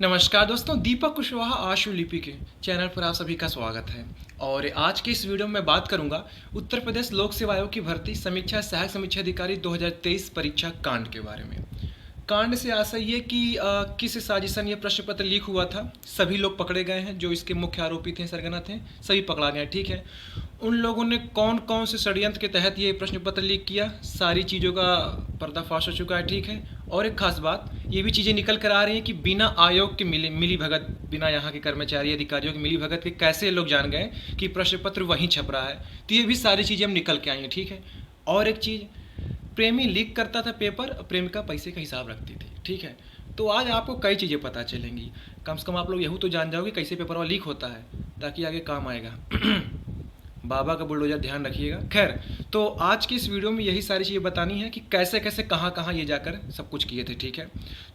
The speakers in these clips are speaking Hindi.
नमस्कार दोस्तों, दीपक कुशवाहा आशु लिपि के चैनल पर आप सभी का स्वागत है। और आज के इस वीडियो में मैं बात करूंगा उत्तर प्रदेश लोक सेवा आयोग की भर्ती समीक्षा सहायक समीक्षा अधिकारी 2023 परीक्षा कांड के बारे में। कांड से आशय ये कि किस साजिशन ये प्रश्न पत्र लीक हुआ था। सभी लोग पकड़े गए हैं, जो इसके मुख्य आरोपी थे, सरगना थे, सभी पकड़ा गए, ठीक है। उन लोगों ने कौन कौन से षड्यंत्र के तहत ये प्रश्न पत्र लीक किया, सारी चीज़ों का पर्दाफाश हो चुका है, ठीक है। और एक खास बात, ये भी चीज़ें निकल कर आ रही हैं कि बिना आयोग के मिली भगत, बिना यहाँ के कर्मचारी अधिकारियों की मिली भगत के कैसे लोग जान गए कि प्रश्न पत्र वहीं छप रहा है। तो ये भी सारी चीज़ें हम निकल के आई हैं, ठीक है। और एक चीज़, प्रेमी लीक करता था पेपर, प्रेमिका पैसे का हिसाब रखती थी, ठीक है। तो आज आपको कई चीज़ें पता चलेंगी, कम से कम आप लोग यही तो जान जाओगे कैसे पेपर वाला लीक होता है, ताकि आगे काम आएगा। बाबा का बुलडोजर ध्यान रखिएगा। खैर, तो आज की इस वीडियो में यही सारी चीज़ें बतानी है कि कैसे कैसे कहाँ कहाँ ये जाकर सब कुछ किए थे, ठीक है।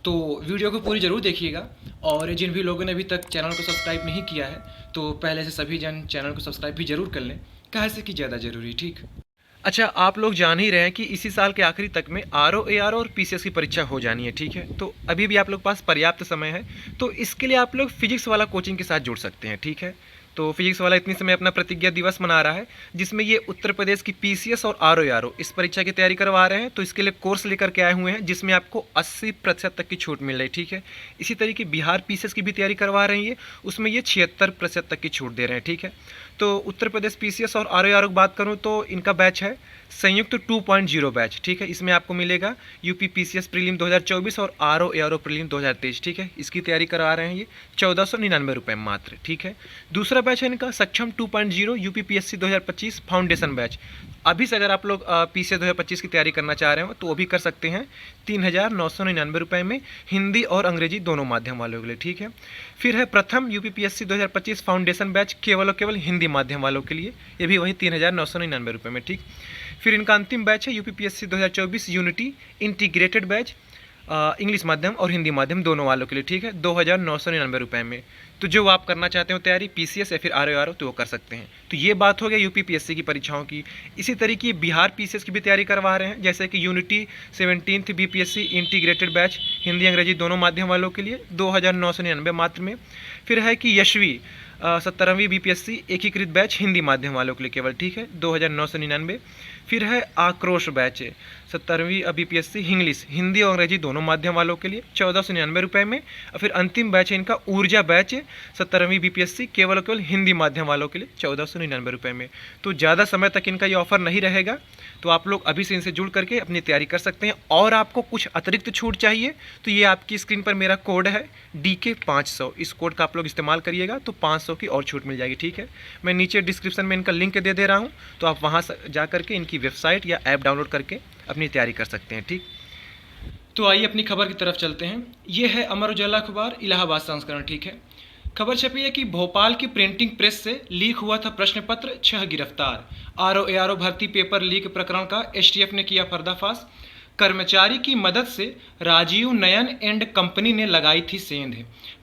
तो वीडियो को पूरी ज़रूर देखिएगा। और जिन भी लोगों ने अभी तक चैनल को सब्सक्राइब नहीं किया है, तो पहले से सभी जन चैनल को सब्सक्राइब भी जरूर कर लें, कैसे कि ज़्यादा ज़रूरी, ठीक। अच्छा, आप लोग जान ही रहे हैं कि इसी साल के आखिरी तक में आरओ एआरओ और पीसीएस की परीक्षा हो जानी है, ठीक है। तो अभी भी आप लोग पास पर्याप्त समय है, तो इसके लिए आप लोग फिजिक्स वाला कोचिंग के साथ जुड़ सकते हैं, ठीक है। तो फिजिक्स वाला इतनी समय अपना प्रतिज्ञा दिवस मना रहा है, जिसमें ये उत्तर प्रदेश की पीसीएस और आरओ एआरओ इस परीक्षा की तैयारी करवा रहे हैं। तो इसके लिए कोर्स लेकर के आए हुए हैं, जिसमें आपको 80% तक की छूट मिल रही है, ठीक है। इसी तरीके बिहार पीसीएस की भी तैयारी करवा रही है, उसमें ये 76% तक की छूट दे रहे हैं, ठीक है। तो उत्तर प्रदेश पीसीएस और आरओ एआरओ की बात करूँ तो इनका बैच है संयुक्त 2.0 बैच, ठीक है। इसमें आपको मिलेगा यूपी पीसीएस प्रीलिम 2024 और आरओ एआरओ प्रीलिम 2023, ठीक है। इसकी तैयारी करा रहे हैं ये 1499 रुपये मात्र, ठीक है। दूसरा बैच है इनका सक्षम 2.0 यूपी पीएससी 2025 फाउंडेशन बैच। अभी से अगर आप लोग पीसीएस 2025 की तैयारी करना चाह रहे हो तो वो भी कर सकते हैं 3999 रुपये में, हिंदी और अंग्रेजी दोनों माध्यम वालों के लिए, ठीक है। फिर है प्रथम यूपी पीएससी 2025 फाउंडेशन बैच केवल और केवल हिंदी माध्यम वालों के लिए, ये भी वही 3999 रुपये में, ठीक। फिर इनका अंतिम बैच है UP PSC 2024 unity integrated batch, English माध्यम और हिंदी माध्यम दोनों वालों के लिए, ठीक है, 2999 रुपये में। तो जो आप करना चाहते हो तैयारी पीसीएस या फिर आरओ तो वो कर सकते हैं। तो ये बात हो गया यूपी पीएससी की परीक्षाओं की। इसी तरीके बिहार पीसीएस की भी तैयारी करवा रहे हैं, जैसे कि unity 17th BPSC integrated batch Hindi अंग्रेजी दोनों माध्यम वालों के लिए 2999 मात्र में। फिर है कि यशवी 17वीं बीपीएससी एकीकृत बैच हिंदी माध्यम वालों के लिए केवल, ठीक है, 2999। फिर है आक्रोश बैच 17वीं बीपीएससी इंग्लिश हिंदी और अंग्रेजी दोनों माध्यम वालों के लिए 1499 रुपये में। और फिर अंतिम बैच है इनका ऊर्जा बैच 17वीं बीपीएससी केवल और केवल हिंदी माध्यम वालों के लिए 1499 रुपये में। तो ज़्यादा समय तक इनका ये ऑफर नहीं रहेगा, तो आप लोग अभी से इनसे जुड़ करके अपनी तैयारी कर सकते हैं। और आपको कुछ अतिरिक्त छूट चाहिए तो ये आपकी स्क्रीन पर मेरा कोड है DK 500, इस कोड का आप लोग इस्तेमाल करिएगा तो 500 की और छूट मिल जाएगी, ठीक है। मैं नीचे डिस्क्रिप्शन में इनका लिंक दे रहा हूँ, तो आप वहाँ जा करके इनकी वेबसाइट या ऐप डाउनलोड करके अपनी तैयारी कर सकते हैं, ठीक। तो आइए अपनी खबर की तरफ चलते हैं। ये है अमर उजाला अखबार इलाहाबाद संस्करण, ठीक है। खबर छपी है कि भोपाल की प्रिंटिंग प्रेस से लीक हुआ था प्रश्न पत्र, 6 गिरफ्तार। आरओ एआरओ भर्ती पेपर लीक प्रकरण का एसटीएफ ने किया पर्दाफाश। कर्मचारी की मदद से राजीव नयन एंड कंपनी ने लगाई थी सेंध।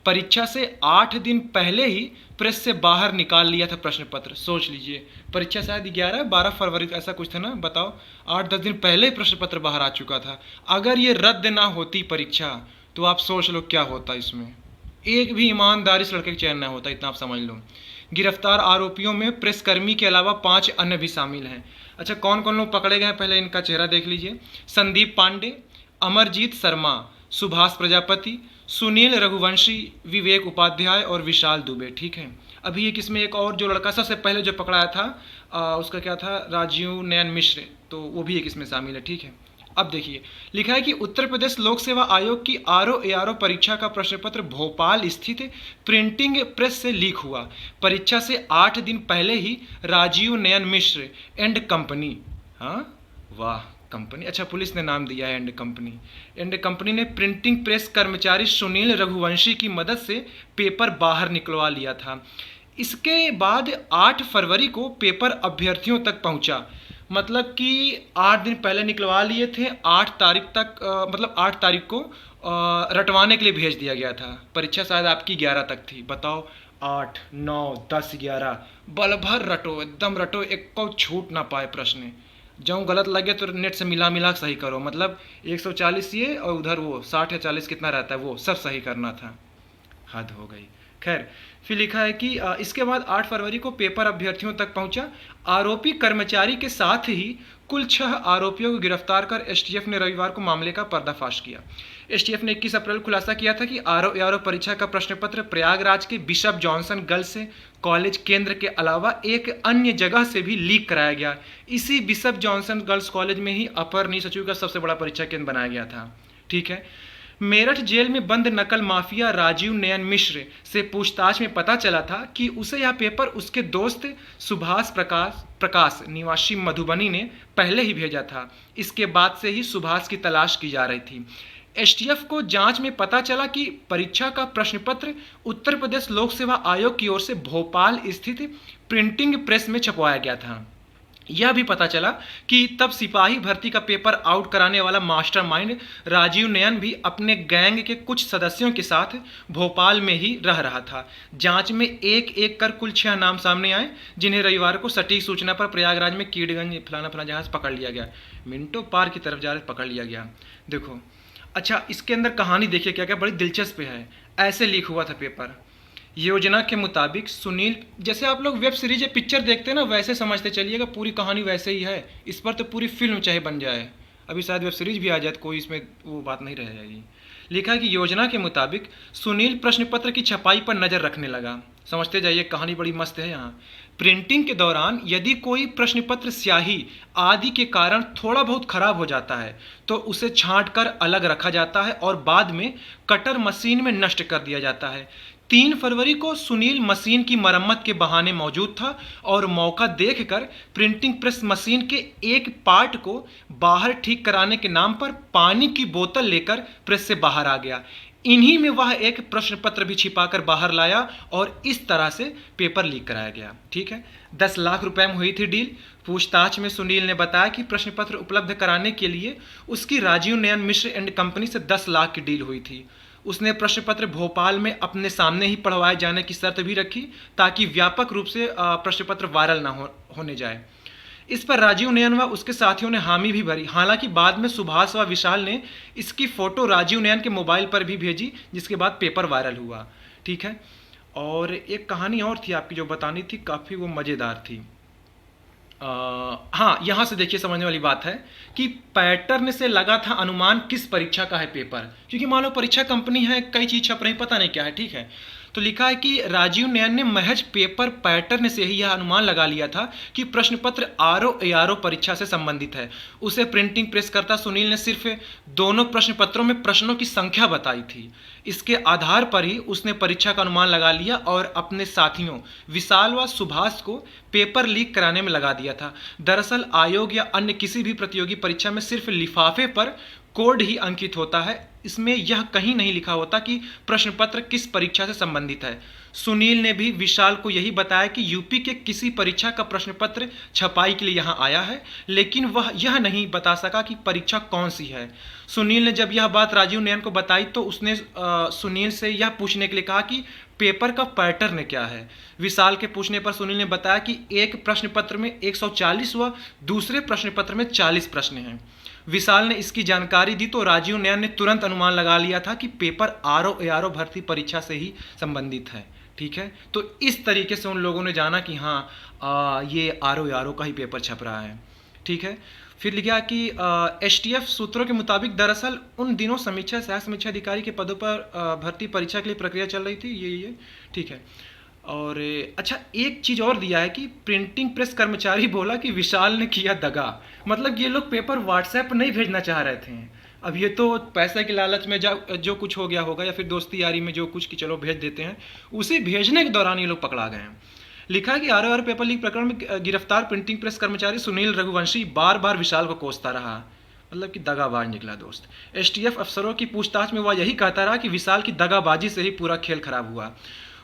परीक्षा से 8 दिन पहले ही प्रेस से बाहर निकाल लिया था प्रश्न पत्र। सोच लीजिए, परीक्षा शायद 11-12 फरवरी ऐसा कुछ था ना, बताओ, 8-10 दिन पहले ही प्रश्न पत्र बाहर आ चुका था। अगर ये रद्द ना होती परीक्षा तो आप सोच लो क्या होता, इसमें एक भी ईमानदारी से लड़के का चयन ना होता, इतना आप समझ लो। गिरफ्तार आरोपियों में प्रेसकर्मी के अलावा 5 अन्य भी शामिल हैं। अच्छा, कौन कौन लोग पकड़े गए हैं, पहले इनका चेहरा देख लीजिए। संदीप पांडे, अमरजीत शर्मा, सुभाष प्रजापति, सुनील रघुवंशी, विवेक उपाध्याय और विशाल दुबे, ठीक है। अभी एक इसमें एक और जो लड़का सबसे पहले जो पकड़ाया था उसका क्या था, राजीव नयन मिश्र, तो वो भी एक इसमें शामिल है, ठीक है। अब देखिए, लिखा है कि उत्तर प्रदेश लोक सेवा आयोग की आरओ एआरओ परीक्षा का प्रश्न पत्र भोपाल स्थित प्रिंटिंग प्रेस से लीक हुआ। परीक्षा से 8 दिन पहले ही राजीव नयन मिश्र एंड कंपनी, हाँ वाह कंपनी, अच्छा पुलिस ने नाम दिया है एंड कंपनी ने प्रिंटिंग प्रेस कर्मचारी सुनील रघुवंशी की मदद से पेपर बाहर निकलवा लिया था। इसके बाद 8 फरवरी को पेपर अभ्यर्थियों तक पहुंचा, मतलब कि 8 दिन पहले निकलवा लिए थे, 8 तारीख तक मतलब 8 तारीख को रटवाने के लिए भेज दिया गया था। परीक्षा शायद आपकी 11 तक थी, बताओ 8, 9, 10, 11 बल भर रटो, एकदम रटो, एक को छूट ना पाए प्रश्न। जो गलत लगे तो नेट से मिला मिला के सही करो, मतलब 140 ये और उधर वो 60 या 40 कितना रहता है वो सब सही करना था। हद हो गई। खैर, फिर लिखा है कि इसके बाद 8 फरवरी को पेपर अभ्यर्थियों तक पहुंचा। आरोपी कर्मचारी के साथ ही कुल 6 आरोपियों को गिरफ्तार कर एसटीएफ ने रविवार को मामले का पर्दाफाश किया। एसटीएफ ने 21 अप्रैल को खुलासा किया था कि आरओ परीक्षा का प्रश्न पत्र प्रयागराज के बिशप जॉनसन गर्ल्स कॉलेज केंद्र के अलावा एक अन्य जगह से भी लीक कराया गया। इसी बिशप जॉनसन गर्ल्स कॉलेज में ही अपर निजी सचिव का सबसे बड़ा परीक्षा केंद्र बनाया गया था। ठीक है। मेरठ जेल में बंद नकल माफिया राजीव नयन मिश्र से पूछताछ में पता चला था कि उसे यह पेपर उसके दोस्त सुभाष प्रकाश निवासी मधुबनी ने पहले ही भेजा था। इसके बाद से ही सुभाष की तलाश की जा रही थी। एसटीएफ को जांच में पता चला कि परीक्षा का प्रश्न पत्र उत्तर प्रदेश लोक सेवा आयोग की ओर से भोपाल स्थित प्रिंटिंग प्रेस में छपवाया गया था। यह भी पता चला कि तब सिपाही भर्ती का पेपर आउट कराने वाला मास्टरमाइंड राजीव नयन भी अपने गैंग के कुछ सदस्यों के साथ भोपाल में ही रह रहा था। जांच में एक एक कर कुल 6 नाम सामने आए, जिन्हें रविवार को सटीक सूचना पर प्रयागराज में कीड़गंज फलाना फलाना जहां से पकड़ लिया गया। मिंटो पार की तरफ जा रहे पकड़ लिया गया। देखो, अच्छा, इसके अंदर कहानी देखिए क्या क्या बड़ी दिलचस्प है। ऐसे लीक हुआ था पेपर। योजना के मुताबिक सुनील, जैसे आप लोग वेब सीरीज या पिक्चर देखते हैं ना, वैसे समझते चलिएगा, पूरी कहानी वैसे ही है। इस पर तो पूरी फिल्म चाहे बन जाए, अभी शायद वेब सीरीज भी आ जाए तो कोई इसमें वो बात नहीं रह जाएगी। लिखा है कि योजना के मुताबिक सुनील प्रश्न पत्र की छपाई पर नजर रखने लगा। समझते जाइए, कहानी बड़ी मस्त है यहाँ। प्रिंटिंग के दौरान यदि कोई प्रश्न पत्र स्याही आदि के कारण थोड़ा बहुत खराब हो जाता है तो उसे छांट कर अलग रखा जाता है और बाद में कटर मशीन में नष्ट कर दिया जाता है। 3 फरवरी को सुनील मशीन की मरम्मत के बहाने मौजूद था और मौका देखकर प्रिंटिंग प्रेस मशीन के एक पार्ट को बाहर ठीक कराने के नाम पर पानी की बोतल लेकर प्रेस से बाहर आ गया। इन्हीं में वह एक प्रश्न पत्र भी छिपाकर बाहर लाया और इस तरह से पेपर लीक कराया गया। ठीक है। 10 लाख रुपए में हुई थी डील। पूछताछ में सुनील ने बताया कि प्रश्न पत्र उपलब्ध कराने के लिए उसकी राजीव नयन मिश्र एंड कंपनी से 10 लाख की डील हुई थी। उसने प्रश्न पत्र भोपाल में अपने सामने ही पढ़वाए जाने की शर्त भी रखी ताकि व्यापक रूप से प्रश्न पत्र वायरल ना होने जाए। इस पर राजीव नयन व उसके साथियों ने हामी भी भरी। हालांकि बाद में सुभाष व विशाल ने इसकी फोटो राजीव नयन के मोबाइल पर भी भेजी, जिसके बाद पेपर वायरल हुआ। ठीक है। और एक कहानी और थी आपकी जो बतानी थी, काफ़ी वो मज़ेदार थी। हाँ, यहाँ से देखिए समझने वाली बात है कि पैटर्न से लगा था अनुमान किस परीक्षा का है पेपर, क्योंकि मान लो परीक्षा कंपनी है, कई चीज़ छप रही, पता नहीं क्या है। ठीक है। तो लिखा है कि राजीव नयन ने महज पेपर पैटर्न से ही यह अनुमान लगा लिया था कि प्रश्न पत्र आरओ परीक्षा से संबंधित है। उसे प्रिंटिंग प्रेस करता सुनील ने सिर्फ दोनों प्रश्न पत्रों में प्रश्नों की संख्या बताई थी। इसके आधार पर ही उसने परीक्षा का अनुमान लगा लिया और अपने साथियों विशाल व सुभाष को पेपर लीक कराने में लगा दिया था। दरअसल आयोग या अन्य किसी भी प्रतियोगी परीक्षा में सिर्फ लिफाफे पर कोड ही अंकित होता है। इसमें यह कहीं नहीं लिखा होता कि प्रश्न पत्र किस परीक्षा से संबंधित है। सुनील ने भी विशाल को यही बताया कि यूपी के किसी परीक्षा का प्रश्न पत्र छपाई के लिए यहां आया है, लेकिन वह यह नहीं बता सका कि परीक्षा कौन सी है। सुनील ने जब यह बात राजीव नयन को बताई तो उसने सुनील से यह पूछने के लिए कहा कि पेपर का पैटर्न क्या है। विशाल के पूछने पर सुनील ने बताया कि एक प्रश्न पत्र में 140 व दूसरे प्रश्न पत्र में 40 प्रश्न हैं। विशाल ने इसकी जानकारी दी तो राजीव नयन ने तुरंत अनुमान लगा लिया था कि पेपर आरओ भर्ती परीक्षा से ही संबंधित है। ठीक है। तो इस तरीके से उन लोगों ने जाना कि हाँ ये आरओ का ही पेपर छप रहा है। ठीक है। फिर लिखा कि एसटीएफ सूत्रों के मुताबिक दरअसल उन दिनों सहायक समीक्षा अधिकारी के पदों पर भर्ती परीक्षा के लिए प्रक्रिया चल रही थी। ये ठीक है। और अच्छा, एक चीज़ और दिया है कि प्रिंटिंग प्रेस कर्मचारी बोला कि विशाल ने किया दगा। मतलब ये लोग पेपर व्हाट्सएप नहीं भेजना चाह रहे थे। अब ये तो पैसे के लालच में जो कुछ हो गया होगा, या फिर दोस्ती यारी में जो कुछ कि चलो भेज देते हैं, उसे भेजने के दौरान ये लोग पकड़ा गए हैं। लिखा है कि आरओ पेपर लीक प्रकरण में गिरफ्तार प्रिंटिंग प्रेस कर्मचारी सुनील रघुवंशी बार बार विशाल को कोसता रहा। मतलब कि दगाबाज निकला दोस्त। एसटीएफ अफसरों की पूछताछ में वह यही कहता रहा कि विशाल की दगाबाजी से ही पूरा खेल खराब हुआ।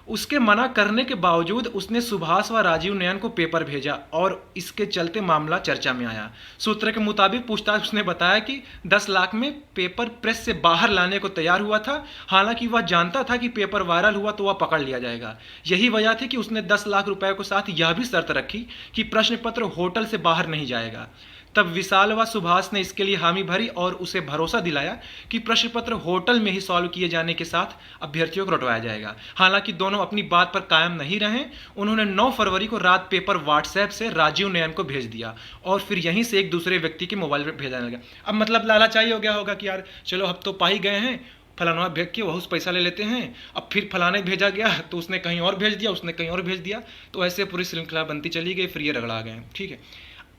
उसके मना करने के बावजूद उसने सुभाष व राजीव नयन को पेपर भेजा और इसके चलते मामला चर्चा में आया। सूत्र के मुताबिक पूछताछ उसने बताया कि 10 लाख में पेपर प्रेस से बाहर लाने को तैयार हुआ था। हालांकि वह जानता था कि पेपर वायरल हुआ तो वह पकड़ लिया जाएगा। यही वजह थी कि उसने 10 लाख रुपए के साथ यह भी शर्त रखी कि प्रश्न पत्र होटल से बाहर नहीं जाएगा। तब विशाल व सुभाष ने इसके लिए हामी भरी और उसे भरोसा दिलाया कि प्रश्न पत्र होटल में ही सॉल्व किए जाने के साथ अभ्यर्थियों को लौटवाया जाएगा। हालांकि दोनों अपनी बात पर कायम नहीं रहे। उन्होंने 9 फरवरी को रात पेपर व्हाट्सएप से राजीव नयन को भेज दिया और फिर यहीं से एक दूसरे व्यक्ति के मोबाइल पर भेजा लगा। अब मतलब लालचाई हो गया होगा कि यार चलो अब तो पा ही गए हैं, फलाना भेज के वह उस पैसा ले लेते हैं। अब फिर फलाने भेजा गया तो उसने कहीं और भेज दिया, उसने कहीं और भेज दिया, तो ऐसे पूरी श्रृंखला बनती चली गई, फिर ये रगड़ा गए। ठीक है,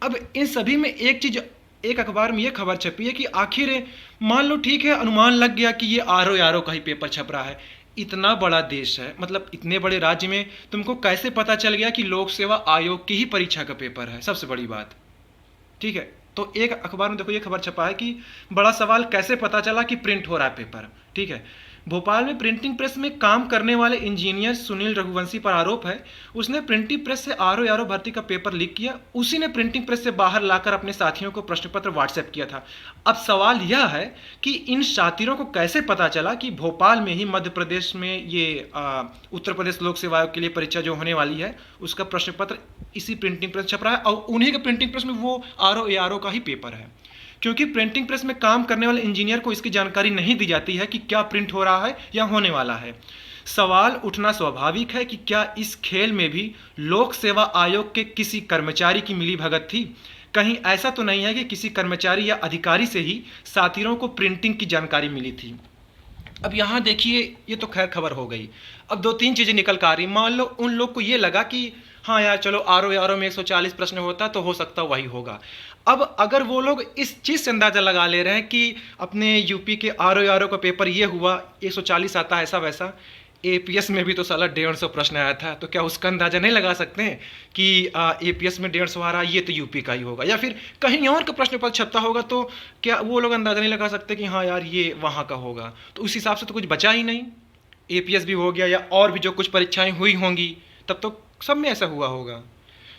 अब इन सभी में एक चीज, एक अखबार में ये खबर छपी है कि आखिर मान लो ठीक है, अनुमान लग गया कि ये आरओ का ही पेपर छप रहा है। इतना बड़ा देश है, मतलब इतने बड़े राज्य में तुमको कैसे पता चल गया कि लोक सेवा आयोग की ही परीक्षा का पेपर है? सबसे बड़ी बात। ठीक है, तो एक अखबार में देखो ये खबर छपा है कि बड़ा सवाल कैसे पता चला कि प्रिंट हो रहा है पेपर। ठीक है, भोपाल में प्रिंटिंग प्रेस में काम करने वाले इंजीनियर सुनील रघुवंशी पर आरोप है, उसने प्रिंटिंग प्रेस से आरओ भर्ती का पेपर लीक किया। उसी ने प्रिंटिंग प्रेस से बाहर लाकर अपने साथियों को प्रश्न पत्र व्हाट्सएप किया था। अब सवाल यह है कि इन साथियों को कैसे पता चला कि भोपाल में ही मध्य प्रदेश में ये उत्तर प्रदेश लोक सेवा आयोग के लिए परीक्षा जो होने वाली है उसका प्रश्न पत्र इसी प्रिंटिंग प्रेस छप रहा है और उन्हीं के प्रिंटिंग प्रेस में वो आरओ का ही पेपर है। क्योंकि प्रिंटिंग प्रेस में काम करने वाले इंजीनियर को इसकी जानकारी नहीं दी जाती है कि क्या प्रिंट हो रहा है या होने वाला है। सवाल उठना स्वाभाविक है कि क्या इस खेल में भी लोक सेवा आयोग के किसी कर्मचारी की मिलीभगत थी? कहीं ऐसा तो नहीं है कि किसी कर्मचारी या अधिकारी से ही साथियों को प्रिंटिंग की जानकारी मिली थी? अब यहाँ देखिए, ये तो खैर खबर हो गई। अब 2-3 चीज़ें निकल कर आ रही। मान लो उन लोग को ये लगा कि हाँ यार चलो आरओ में 140 प्रश्न होता तो हो सकता वही होगा। अब अगर वो लोग इस चीज़ से अंदाज़ा लगा ले रहे हैं कि अपने यूपी के आरओ का पेपर ये हुआ, 140 आता है ऐसा वैसा, एपीएस में भी तो साला 150 प्रश्न आया था, तो क्या उसका अंदाज़ा नहीं लगा सकते हैं कि एपीएस में 150 आ रहा है, ये तो यूपी का ही होगा? या फिर कहीं और का प्रश्न पत्र छपता होगा तो क्या वो लोग अंदाज़ा नहीं लगा सकते कि हाँ यार ये वहाँ का होगा? तो उस हिसाब से तो कुछ बचा ही नहीं। एपीएस भी हो गया या और भी जो कुछ परीक्षाएं हुई होंगी तब तो सब में ऐसा हुआ होगा।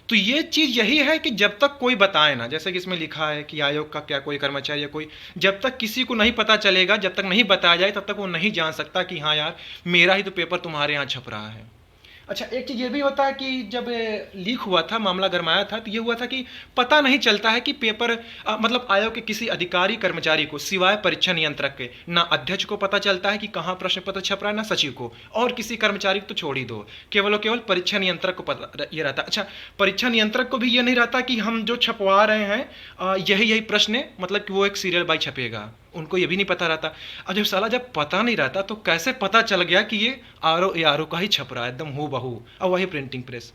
तो ये चीज़ यही है कि जब तक कोई बताए ना, जैसे कि इसमें लिखा है कि आयोग का क्या कोई कर्मचारी या कोई, जब तक किसी को नहीं पता चलेगा, जब तक नहीं बताया जाए तब तक वो नहीं जान सकता कि हाँ यार मेरा ही तो पेपर तुम्हारे यहाँ छप रहा है। अच्छा, एक चीज़ ये भी होता है कि जब लीक हुआ था, मामला गरमाया था, तो ये हुआ था कि पता नहीं चलता है कि पेपर मतलब आयोग के किसी अधिकारी कर्मचारी को सिवाय परीक्षा नियंत्रक के, ना अध्यक्ष को पता चलता है कि कहाँ प्रश्न पत्र छप रहा है, ना सचिव को, और किसी कर्मचारी को तो छोड़ ही दो, केवल परीक्षा नियंत्रक को पता ये रहता। अच्छा, परीक्षा नियंत्रक को भी ये नहीं रहता कि हम जो छपवा रहे हैं यही प्रश्न, मतलब कि वो एक सीरियल बाई छपेगा, उनको ये भी नहीं पता रहता। अब जब पता नहीं रहता तो कैसे पता चल गया कि ये आरओ का ही छप रहा है एकदम हूबहू, अब वही प्रिंटिंग प्रेस।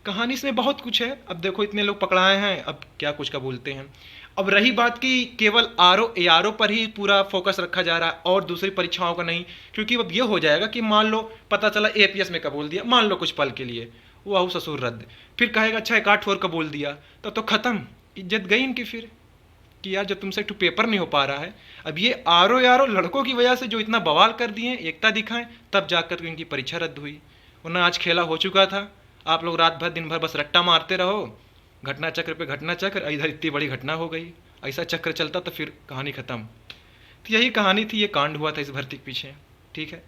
कहानी इसमें बहुत कुछ है। अब देखो इतने लोग पकड़ाए हैं, अब क्या कुछ का बोलते हैं। अब रही बात कि केवल आरओ पर ही पूरा फोकस रखा जा रहा है और दूसरी परीक्षाओं का नहीं, क्योंकि अब ये हो जाएगा कि मान लो पता चला एपीएस में का बोल दिया, मान लो कुछ पल के लिए, वो ससुर रद्द, फिर कहेगा अच्छा एक 8 का बोल दिया, तब तो खत्म, इज्जत गई इनकी फिर कि यार जब तुमसे एक पेपर नहीं हो पा रहा है। अब ये आरओ लड़कों की वजह से जो इतना बवाल कर दिए, एकता दिखाएं, तब जाकर तो इनकी परीक्षा रद्द हुई, वरना आज खेला हो चुका था। आप लोग रात भर दिन भर बस रट्टा मारते रहो, घटना चक्र पे घटना चक्र, इधर इतनी बड़ी घटना हो गई। ऐसा चक्र चलता तो फिर कहानी खत्म। तो यही कहानी थी, ये कांड हुआ था इस भर्ती के पीछे। ठीक है,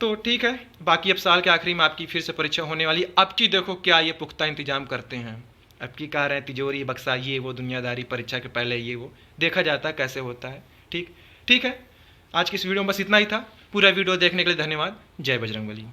तो ठीक है, बाकी अब साल के आखिरी में आपकी फिर से परीक्षा होने वाली। अब की देखो क्या ये पुख्ता इंतजाम करते हैं, अब की कह रहे हैं तिजोरी बक्सा ये वो दुनियादारी, परीक्षा के पहले ये वो देखा जाता है कैसे होता है। ठीक है, आज की इस वीडियो में बस इतना ही था। पूरा वीडियो देखने के लिए धन्यवाद। जय बजरंगबली।